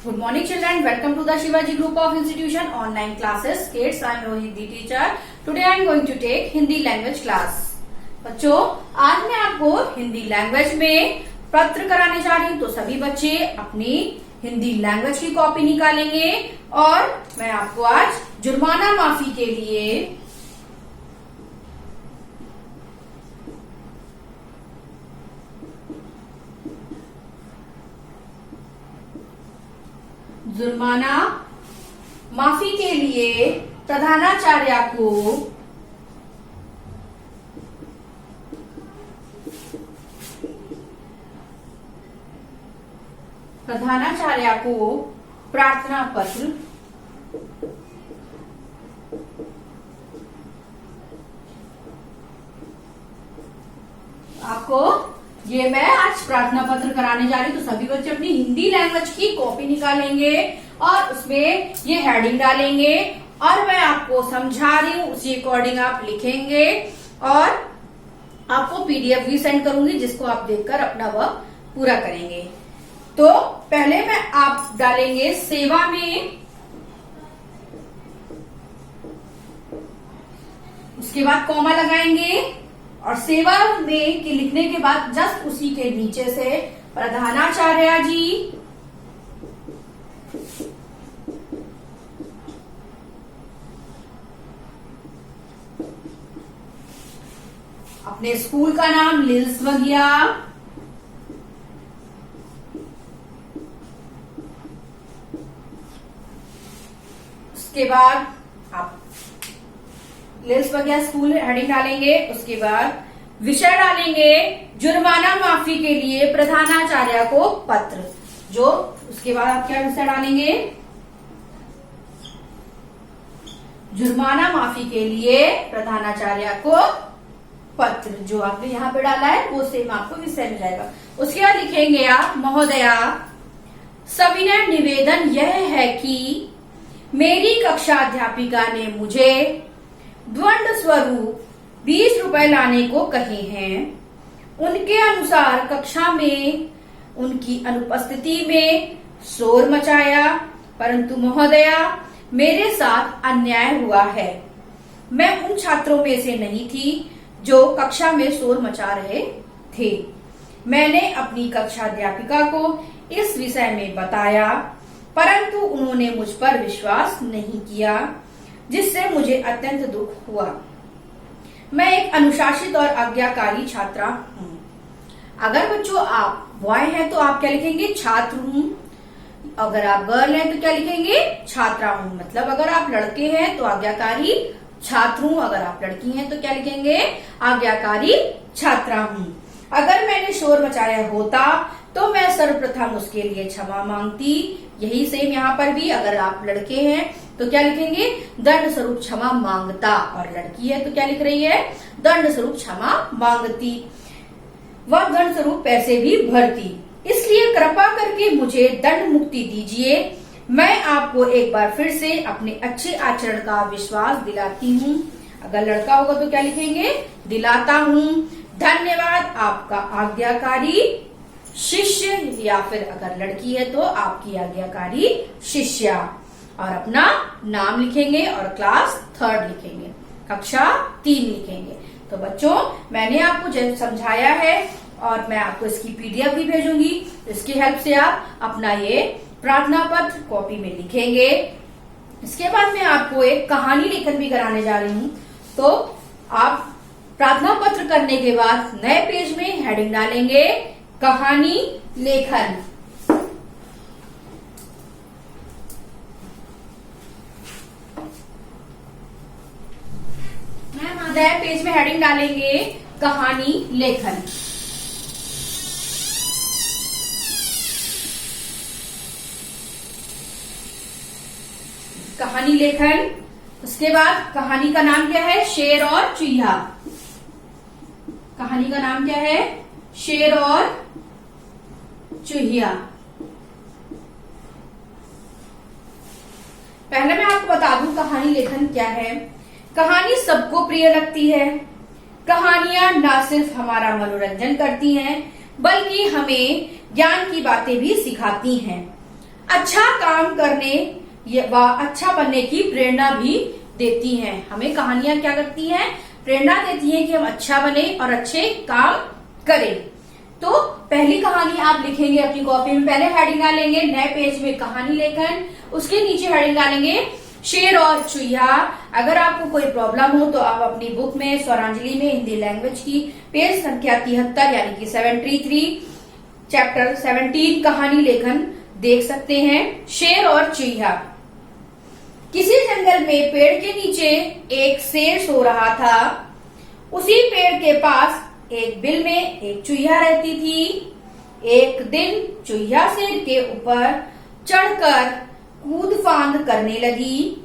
Good morning children, welcome to the Shivaji Group of Institution online classes. Kids, I am your Hindi teacher. Today I am going to take Hindi language class. बच्चों, आज मैं आपको Hindi language में पत्र कराने जा रही हूँ, तो सभी बच्चे अपनी हिंदी लैंग्वेज की कॉपी निकालेंगे और मैं आपको आज जुर्माना माफी के लिए जुर्माना माफी के लिए प्रधानाचार्य को प्रार्थना पत्र आपको ये मैं आज प्रार्थना पत्र कराने जा रही हूँ, तो सभी बच्चे अपनी हिंदी लैंग्वेज की कॉपी निकालेंगे और उसमें ये हेडिंग डालेंगे और मैं आपको समझा रही हूँ, उसी अकॉर्डिंग आप लिखेंगे और आपको पीडीएफ भी सेंड करूंगी जिसको आप देखकर अपना वर्क पूरा करेंगे। तो पहले मैं आप डालेंगे सेवा में, उसके बाद कॉमा लगाएंगे और सेवा में के लिखने के बाद जस्ट उसी के नीचे से प्रधानाचार्य जी अपने स्कूल का नाम लिल्स वगिया, उसके बाद आप लिल्स वगिया स्कूल हेडिंग डालेंगे, उसके बाद विषय डालेंगे जुर्माना माफी के लिए प्रधानाचार्य को पत्र। जो उसके बाद आप क्या विषय डालेंगे, जुर्माना माफी के लिए प्रधानाचार्य को पत्र। जो आपने यहाँ पे डाला है वो सेम आपको विषय मिल जाएगा। उसके बाद लिखेंगे आप महोदया, सविनय निवेदन यह है कि मेरी कक्षा अध्यापिका ने मुझे दंड स्वरूप 20 रुपए लाने को कहे हैं। उनके अनुसार कक्षा में उनकी अनुपस्थिति में शोर मचाया, परंतु महोदया मेरे साथ अन्याय हुआ है। मैं उन छात्रों में से नहीं थी जो कक्षा में शोर मचा रहे थे। मैंने अपनी कक्षा अध्यापिका को इस विषय में बताया, परंतु उन्होंने मुझ पर विश्वास नहीं किया, जिससे मुझे अत्यंत दुख हुआ। मैं एक अनुशासित और आज्ञाकारी छात्रा हूँ। अगर बच्चों आप बॉय हैं तो आप क्या लिखेंगे, छात्र हूँ। अगर आप गर्ल हैं तो क्या लिखेंगे, छात्रा हूँ। मतलब अगर आप लड़के हैं तो आज्ञाकारी छात्र हूँ, अगर आप लड़की हैं तो क्या लिखेंगे, आज्ञाकारी छात्रा हूँ। अगर मैंने शोर मचाया होता तो मैं सर्वप्रथम उसके लिए क्षमा मांगती। यही सेम यहाँ पर भी, अगर आप लड़के हैं तो क्या लिखेंगे, दंड स्वरूप क्षमा मांगता, और लड़की है तो क्या लिख रही है, दंड स्वरूप क्षमा मांगती। वह दंड स्वरूप पैसे भी भरती। इसलिए कृपा करके मुझे दंड मुक्ति दीजिए। मैं आपको एक बार फिर से अपने अच्छे आचरण का विश्वास दिलाती हूँ। अगर लड़का होगा तो क्या लिखेंगे, दिलाता हूँ। धन्यवाद, आपका आज्ञाकारी शिष्य, या फिर अगर लड़की है तो आपकी आज्ञाकारी शिष्या। और अपना नाम लिखेंगे और क्लास 3rd लिखेंगे, कक्षा 3 लिखेंगे। तो बच्चों मैंने आपको जब समझाया है और मैं आपको इसकी पीडीएफ भी भेजूंगी, इसकी हेल्प से आप अपना ये प्रार्थना पत्र कॉपी में लिखेंगे। इसके बाद मैं आपको एक कहानी लेखन भी कराने जा रही हूँ। तो आप प्रार्थना पत्र करने के बाद नए पेज में हेडिंग डालेंगे कहानी लेखन। नए पेज में हेडिंग डालेंगे कहानी लेखन। कहानी लेखन। उसके बाद कहानी का नाम क्या है, शेर और चूहा। कहानी का नाम क्या है, शेर और चूहिया। पहले मैं आपको बता दूं कहानी लेखन क्या है। कहानी सबको प्रिय लगती है। कहानियां न सिर्फ हमारा मनोरंजन करती हैं, बल्कि हमें ज्ञान की बातें भी सिखाती हैं। अच्छा काम करने व अच्छा बनने की प्रेरणा भी देती हैं। हमें कहानियां क्या करती हैं? प्रेरणा देती हैं कि हम अच्छा बने और अच्छे काम करें। तो पहली कहानी आप लिखेंगे अपनी कॉपी में। पहले हेडिंग डालेंगे नए पेज में कहानी लेखन, उसके नीचे हेडिंग डालेंगे शेर और चूहिया। अगर आपको कोई प्रॉब्लम हो तो आप अपनी बुक में स्वरांजलि में हिंदी लैंग्वेज की पेज संख्या 73 यानी कि 73 चैप्टर 17 कहानी लेखन देख सकते हैं। शेर और चूहिया। किसी जंगल में पेड़ के नीचे एक शेर सो रहा था। उसी पेड़ के पास एक बिल में एक चूहिया रहती थी। एक दिन चूहिया शेर के ऊपर चढ़कर कूद फांद करने लगी।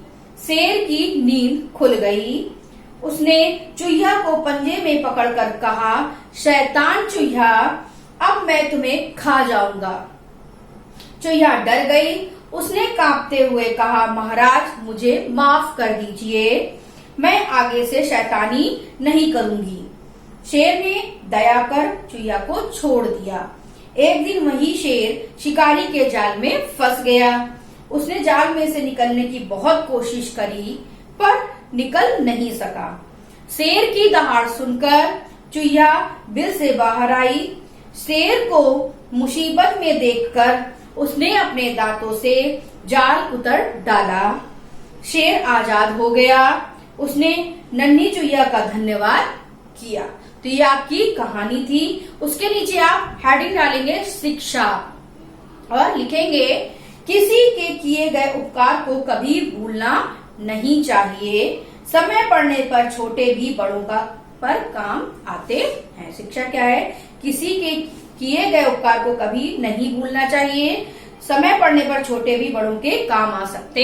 शेर की नींद खुल गई। उसने चूहिया को पंजे में पकड़कर कहा, शैतान चूहिया, अब मैं तुम्हें खा जाऊंगा। चूहिया डर गई। उसने कांपते हुए कहा, महाराज मुझे माफ कर दीजिए, मैं आगे से शैतानी नहीं करूंगी। शेर ने दया कर चूहिया को छोड़ दिया। एक दिन वही शेर शिकारी के जाल में फंस गया। उसने जाल में से निकलने की बहुत कोशिश करी पर निकल नहीं सका। शेर की दहाड़ सुनकर चूहिया बिल से बाहर आई। शेर को मुसीबत में देखकर उसने अपने दांतों से जाल उतर डाला। शेर आजाद हो गया। उसने नन्ही चूहिया का धन्यवाद किया। तो ये आपकी कहानी थी। उसके नीचे आप हेडिंग डालेंगे शिक्षा और लिखेंगे किसी के किए गए उपकार को कभी भूलना नहीं चाहिए। समय पड़ने पर छोटे भी बड़ों का पर काम आते हैं। शिक्षा क्या है? किसी के किए गए उपकार को कभी नहीं भूलना चाहिए। समय पड़ने पर छोटे भी बड़ों के काम आ सकते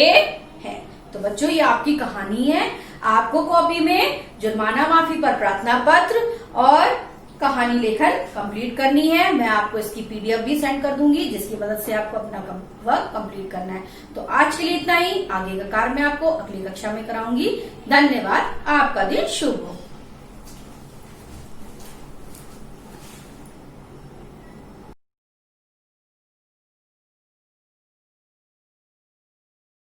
हैं। तो बच्चों ये आपकी कहानी है। आपको कॉपी में जुर्माना माफी पर प्रार्थना पत्र और कहानी लेखन कंप्लीट करनी है। मैं आपको इसकी पीडीएफ भी सेंड कर दूंगी जिसकी मदद से आपको अपना वर्क कंप्लीट करना है। तो आज के लिए इतना ही। आगे का कार्य मैं आपको अगली कक्षा में कराऊंगी। धन्यवाद। आपका दिन शुभ हो।